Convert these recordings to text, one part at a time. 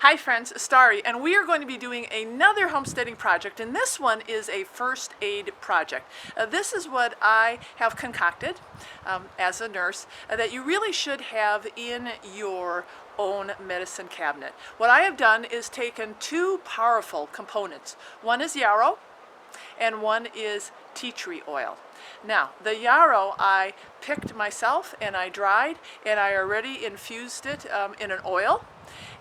Hi friends, Starry, and we are going to be doing another homesteading project, and this one is a first aid project. This is what I have concocted as a nurse that you really should have in your own medicine cabinet. What I have done is taken two powerful components. One is yarrow and one is tea tree oil. Now, the yarrow I picked myself and I dried and I already infused it in an oil.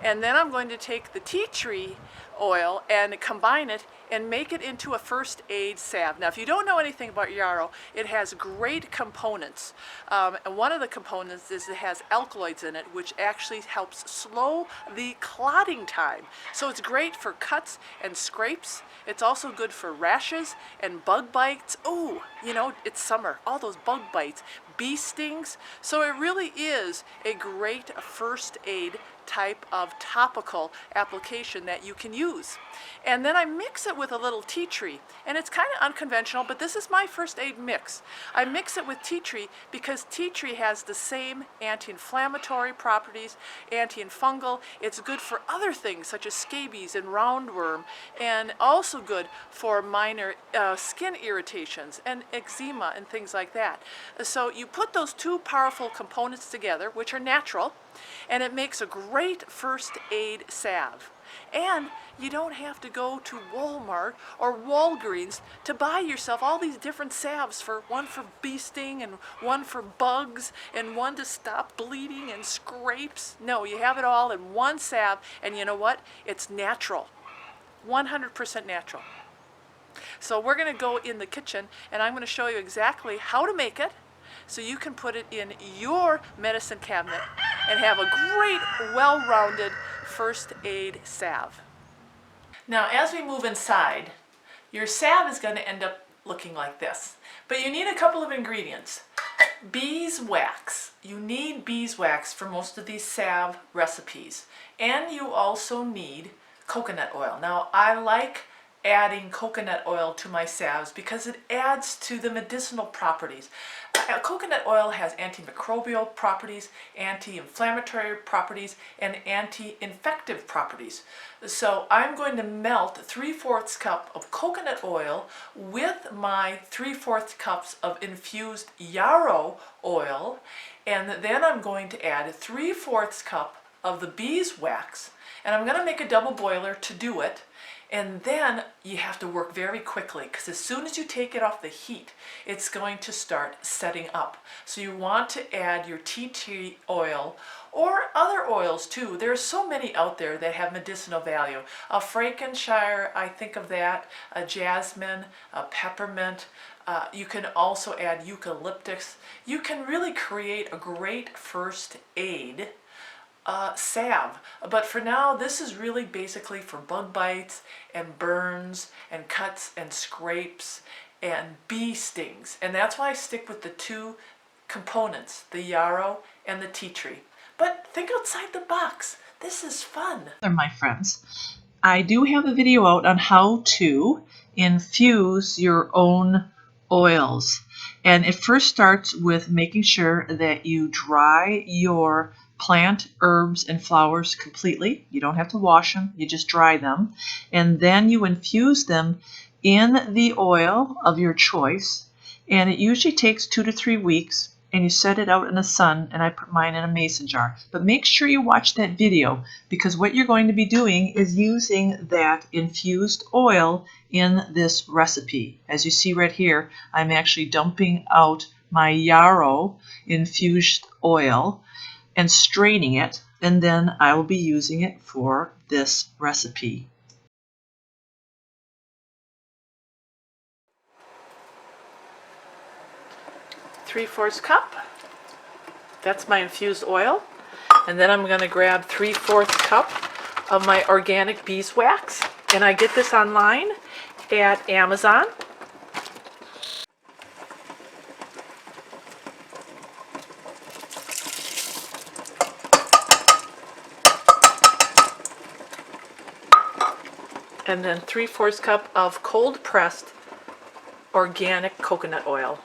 And then I'm going to take the tea tree oil and combine it and make it into a first aid salve. Now, if you don't know anything about yarrow, it has great components. And one of the components is it has alkaloids in it, which actually helps slow the clotting time. So it's great for cuts and scrapes. It's also good for rashes and bug bites. Oh, you know, it's summer, all those bug bites, bee stings. So it really is a great first aid type of topical application that you can use. And then I mix it with a little tea tree, and it's kind of unconventional, but this is my first aid mix. I mix it with tea tree because tea tree has the same anti-inflammatory properties, anti-fungal. It's good for other things such as scabies and roundworm, and also good for minor skin irritations and eczema and things like that. So you put those two powerful components together, which are natural, and it makes a great first aid salve. And you don't have to go to Walmart or Walgreens to buy yourself all these different salves, for one for bee sting and one for bugs and one to stop bleeding and scrapes. No, you have it all in one salve, and you know what? It's natural. 100% natural. So we're going to go in the kitchen and I'm going to show you exactly how to make it so you can put it in your medicine cabinet and have a great, well-rounded first aid salve. Now, as we move inside, your salve is going to end up looking like this. But you need a couple of ingredients. Beeswax. You need beeswax for most of these salve recipes. And you also need coconut oil. Now, I like adding coconut oil to my salves because it adds to the medicinal properties. Coconut oil has antimicrobial properties, anti-inflammatory properties, and anti-infective properties. So I'm going to melt 3/4 cup of coconut oil with my 3/4 cups of infused yarrow oil, and then I'm going to add 3/4 cup of the beeswax, and I'm going to make a double boiler to do it. And then you have to work very quickly because as soon as you take it off the heat, it's going to start setting up. So you want to add your tea tree oil or other oils too. There are so many out there that have medicinal value. A Frankenshire, I think of that, a jasmine, a peppermint. You can also add eucalyptus. You can really create a great first aid salve. But for now, this is really basically for bug bites and burns and cuts and scrapes and bee stings. And that's why I stick with the two components, the yarrow and the tea tree. But think outside the box. This is fun. My friends, I do have a video out on how to infuse your own oils. And it first starts with making sure that you dry your plant, herbs, and flowers completely. You don't have to wash them, you just dry them. And then you infuse them in the oil of your choice. And it usually takes 2 to 3 weeks. And you set it out in the sun, and I put mine in a mason jar. But make sure you watch that video, because what you're going to be doing is using that infused oil in this recipe. As you see right here, I'm actually dumping out my yarrow infused oil and straining it, and then I will be using it for this recipe. Three-fourths cup. That's my infused oil. And then I'm going to grab 3/4 cup of my organic beeswax. And I get this online at Amazon. And then 3/4 cup of cold pressed organic coconut oil.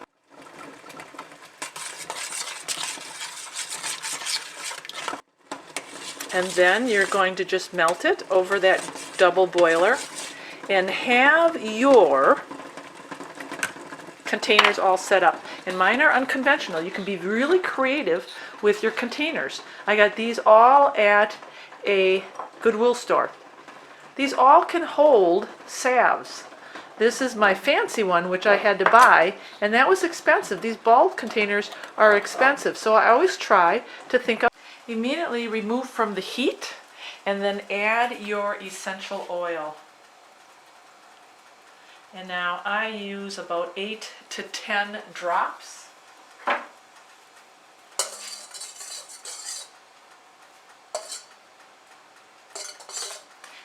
And then you're going to just melt it over that double boiler and have your containers all set up. And mine are unconventional. You can be really creative with your containers. I got these all at a Goodwill store. These all can hold salves. This is my fancy one, which I had to buy, and that was expensive. These bulb containers are expensive, so I always try to think of immediately remove from the heat and then add your essential oil. And now I use about 8 to 10 drops.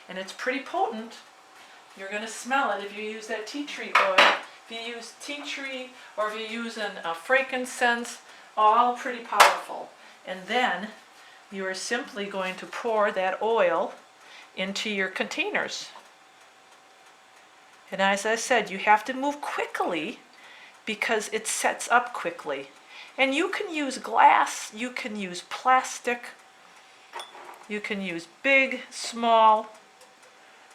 And it's pretty potent. You're going to smell it if you use that tea tree oil. If you use tea tree or if you're using a frankincense, all pretty powerful. And then you are simply going to pour that oil into your containers. And as I said, you have to move quickly because it sets up quickly. And you can use glass, you can use plastic, you can use big, small.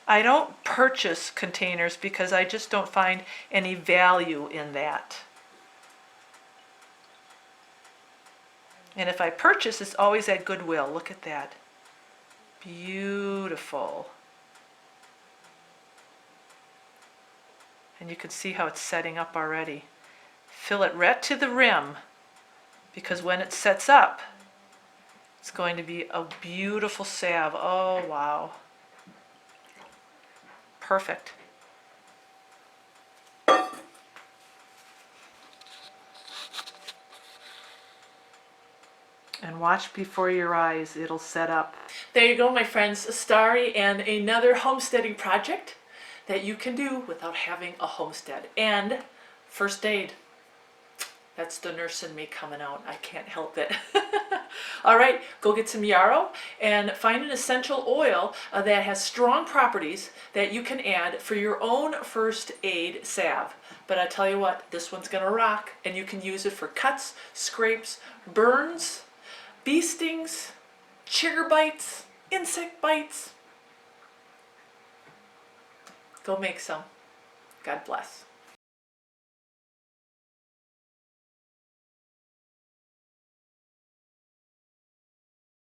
I don't purchase containers because I just don't find any value in that. And if I purchase, it's always at Goodwill. Look at that. Beautiful. And you can see how it's setting up already. Fill it right to the rim, because when it sets up, it's going to be a beautiful salve. Oh, wow. Perfect. And watch before your eyes, it'll set up. There you go, my friends, a starry and another homesteading project that you can do without having a homestead. And first aid. That's the nurse in me coming out. I can't help it. All right, go get some yarrow and find an essential oil that has strong properties that you can add for your own first aid salve. But I tell you what, this one's gonna rock, and you can use it for cuts, scrapes, burns, bee stings, chigger bites, insect bites. Go make some. God bless.